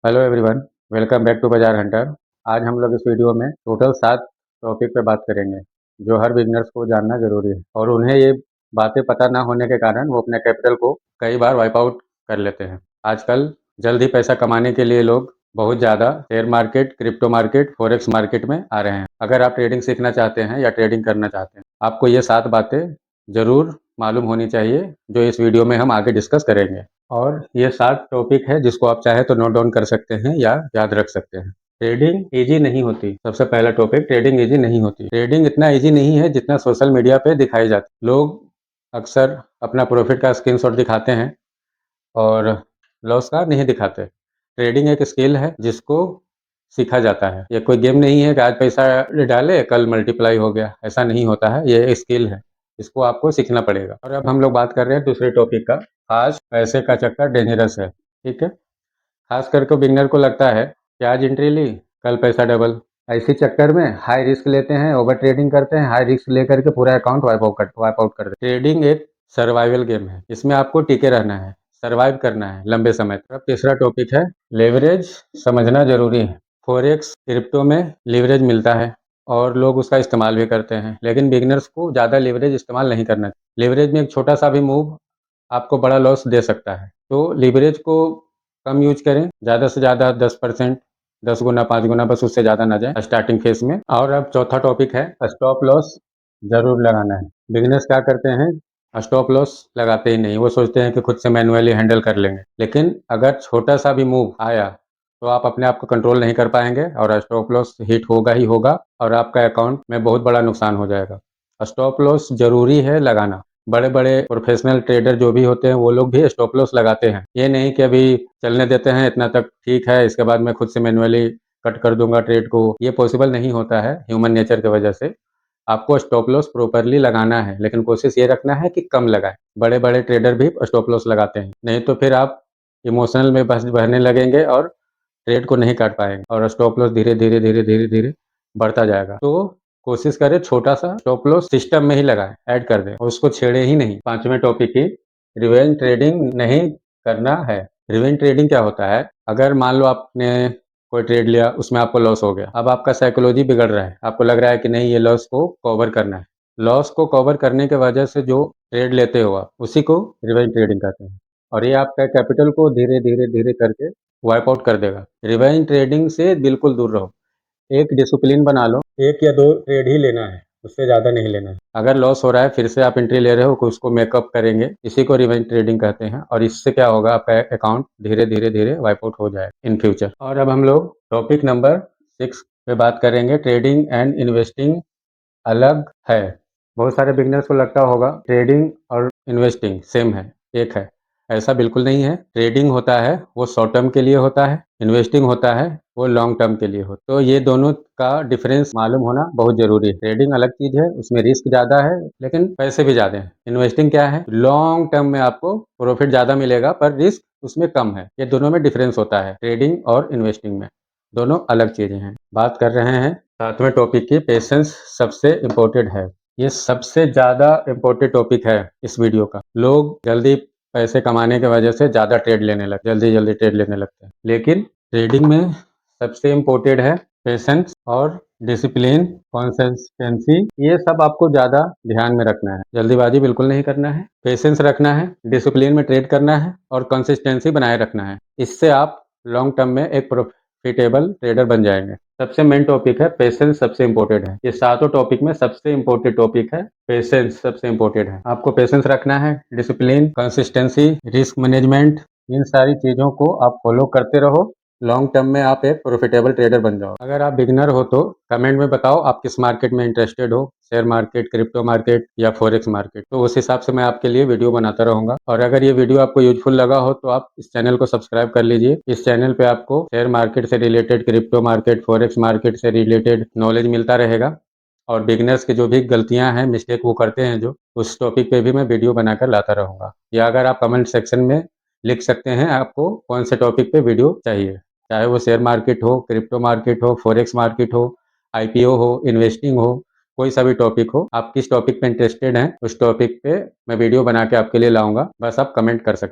Hello everyone, welcome back to Bazaar Hunter. आज हम लोग इस वीडियो में टोटल 7 टॉपिक पे बात करेंगे जो हर बिगनर्स को जानना जरूरी है और उन्हें ये बातें पता ना होने के कारण वो अपने कैपिटल को कई बार वाइप आउट कर लेते हैं। आजकल जल्द ही पैसा कमाने के लिए लोग बहुत ज़्यादा share market, crypto market, forex market में आ रहे हैं। अगर आप ट्रेडिंग सीखना चाहते हैं या ट्रेडिंग करना चाहते हैं, आपको ये 7 बातें ज़रूर मालूम होनी चाहिए जो इस वीडियो में हम आगे डिस्कस करेंगे। और ये 7 टॉपिक है जिसको आप चाहे तो नोट डाउन कर सकते हैं या याद रख सकते हैं। ट्रेडिंग इजी नहीं होती। सबसे पहला टॉपिक, ट्रेडिंग इजी नहीं होती। ट्रेडिंग इतना इजी नहीं है जितना सोशल मीडिया पे दिखाई जाती। लोग अक्सर अपना प्रॉफिट का स्क्रीनशॉट दिखाते हैं और लॉस का नहीं दिखाते। ट्रेडिंग एक स्किल है जिसको सीखा जाता है। ये कोई गेम नहीं है कि आज पैसा डाले कल मल्टीप्लाई हो गया, ऐसा नहीं होता है। ये एक स्किल है, इसको आपको सीखना पड़ेगा। और अब हम लोग बात कर रहे हैं दूसरे टॉपिक का। आज पैसे का चक्कर डेंजरस है, ठीक है। खास करके बिगनर को लगता है कि आज एंट्री ली कल पैसा डबल। ऐसी चक्कर में हाई रिस्क लेते हैं, ओवर ट्रेडिंग करते हैं, हाई रिस्क लेकर के पूरा अकाउंट वाइप आउट कर देते हैं। ट्रेडिंग एक सर्वाइवल गेम है, इसमें आपको टिके रहना है, सर्वाइव करना है लंबे समय तक। अब तीसरा टॉपिक है लेवरेज, समझना जरूरी है। फॉरेक्स, क्रिप्टो में लीवरेज मिलता है और लोग उसका इस्तेमाल भी करते हैं, लेकिन बिगनर्स को ज़्यादा लीवरेज इस्तेमाल नहीं करना चाहिए। लीवरेज में एक छोटा सा भी मूव आपको बड़ा लॉस दे सकता है, तो लीवरेज को कम यूज करें, ज़्यादा से ज़्यादा 10%, 10 गुना, 5 गुना, बस उससे ज़्यादा ना जाए स्टार्टिंग फेज में। और अब चौथा टॉपिक है स्टॉप लॉस जरूर लगाना है। बिगनर्स क्या करते हैं, स्टॉप लॉस लगाते ही नहीं। वो सोचते हैं कि खुद से मैनुअली हैंडल कर लेंगे, लेकिन अगर छोटा सा भी मूव आया तो आप अपने आप को कंट्रोल नहीं कर पाएंगे और स्टॉप लॉस हिट होगा ही होगा और आपका अकाउंट में बहुत बड़ा नुकसान हो जाएगा। स्टॉप लॉस जरूरी है लगाना। बड़े बड़े प्रोफेशनल ट्रेडर जो भी होते हैं वो लोग भी स्टॉप लॉस लगाते हैं। ये नहीं कि अभी चलने देते हैं, इतना तक ठीक है, इसके बाद मैं खुद से मैनुअली कट कर दूंगा ट्रेड को। ये पॉसिबल नहीं होता है ह्यूमन नेचर की वजह से। आपको स्टॉप लॉस प्रॉपरली लगाना है, लेकिन कोशिश ये रखना है कि कम लगाए। बड़े बड़े ट्रेडर भी स्टॉप लॉस लगाते हैं, नहीं तो फिर आप इमोशनल में बस बहने लगेंगे और ट्रेड को नहीं काट पाएंगे और स्टॉप लॉस धीरे धीरे धीरे धीरे धीरे बढ़ता जाएगा। तो कोशिश करें छोटा सा स्टॉप लॉस सिस्टम में ही लगाएं, ऐड कर दें और उसको छेड़े ही नहीं। पांचवें टॉपिक की रिवेंज ट्रेडिंग नहीं करना है। रिवेंज ट्रेडिंग क्या होता है, अगर मान लो आपने कोई ट्रेड लिया, उसमें आपको लॉस हो गया, अब आपका साइकोलॉजी बिगड़ रहा है, आपको लग रहा है कि नहीं ये लॉस को कवर करना है। लॉस को कवर करने के वजह से जो ट्रेड लेते हो आप, उसी को रिवेंज ट्रेडिंग कहते हैं और ये आपका कैपिटल को धीरे धीरे धीरे करके वाइप आउट कर देगा। रिवेंज ट्रेडिंग से बिल्कुल दूर रहो। एक डिसिप्लिन बना लो, 1 या 2 ट्रेड ही लेना है, उससे ज़्यादा नहीं लेना है। अगर लॉस हो रहा है फिर से आप एंट्री ले रहे हो, उसको मेकअप करेंगे, इसी को रिवेंज ट्रेडिंग कहते हैं और इससे क्या होगा, आपका अकाउंट धीरे धीरे धीरे वाइप आउट हो जाएगा इन फ्यूचर। और अब हम लोग टॉपिक नंबर 6 पे बात करेंगे। ट्रेडिंग एंड इन्वेस्टिंग अलग है। बहुत सारे बिगनर्स को लगता होगा ट्रेडिंग और इन्वेस्टिंग सेम है, एक है। ऐसा बिल्कुल नहीं है। ट्रेडिंग होता है वो शॉर्ट टर्म के लिए होता है, इन्वेस्टिंग होता है वो लॉन्ग टर्म के लिए होता है। तो ये दोनों का डिफरेंस मालूम होना बहुत जरूरी है। ट्रेडिंग अलग चीज है, उसमें रिस्क ज़्यादा है लेकिन पैसे भी ज़्यादा हैं। इन्वेस्टिंग क्या है, लॉन्ग टर्म में आपको प्रॉफिट ज़्यादा मिलेगा पर रिस्क उसमें कम है। ये दोनों में डिफरेंस होता है, ट्रेडिंग और इन्वेस्टिंग में। दोनों अलग चीज़ें हैं। बात कर रहे हैं 7वें टॉपिक की, पेशेंस सबसे इम्पोर्टेंट है। ये सबसे ज़्यादा इम्पोर्टेंट टॉपिक है इस वीडियो का। लोग जल्दी पैसे कमाने की वजह से ज़्यादा ट्रेड लेने लगते, जल्दी जल्दी ट्रेड लेने लगते हैं, लेकिन ट्रेडिंग में सबसे इम्पोर्टेंट है पेशेंस और डिसिप्लिन, कंसिस्टेंसी। ये सब आपको ज़्यादा ध्यान में रखना है। जल्दीबाजी बिल्कुल नहीं करना है, पेशेंस रखना है, डिसिप्लिन में ट्रेड करना है और कंसिस्टेंसी बनाए रखना है। इससे आप लॉन्ग टर्म में एक प्रॉफिटेबल ट्रेडर बन जाएंगे। सबसे मेन टॉपिक है पेशेंस, सबसे इंपॉर्टेंट है। ये सातों टॉपिक में सबसे इंपॉर्टेंट टॉपिक है पेशेंस, सबसे इंपॉर्टेंट है। आपको पेशेंस रखना है, डिसिप्लिन, कंसिस्टेंसी, रिस्क मैनेजमेंट, इन सारी चीज़ों को आप फॉलो करते रहो। लॉन्ग टर्म में आप एक प्रॉफिटेबल ट्रेडर बन जाओ। अगर आप बिगनर हो तो कमेंट में बताओ आप किस मार्केट में इंटरेस्टेड हो, शेयर मार्केट, क्रिप्टो मार्केट या फॉरेक्स मार्केट, तो उस हिसाब से मैं आपके लिए वीडियो बनाता रहूंगा। और अगर ये वीडियो आपको यूजफुल लगा हो तो आप इस चैनल को सब्सक्राइब कर लीजिए। इस चैनल पे आपको शेयर मार्केट से related, crypto market, forex market से रिलेटेड नॉलेज मिलता रहेगा और बिगनर्स की जो भी गलतियां हैं, मिस्टेक वो करते हैं जो, उस टॉपिक पे भी मैं वीडियो बनाकर लाता रहूंगा। या अगर आप कमेंट सेक्शन में लिख सकते हैं आपको कौन से टॉपिक पे वीडियो चाहिए, चाहे वो शेयर मार्केट हो, क्रिप्टो मार्केट हो, फॉरेक्स मार्केट हो, आईपीओ हो, इन्वेस्टिंग हो, कोई सा भी टॉपिक हो। आप किस टॉपिक पे इंटरेस्टेड हैं उस टॉपिक पे मैं वीडियो बना के आपके लिए लाऊंगा, बस आप कमेंट कर सकते हैं।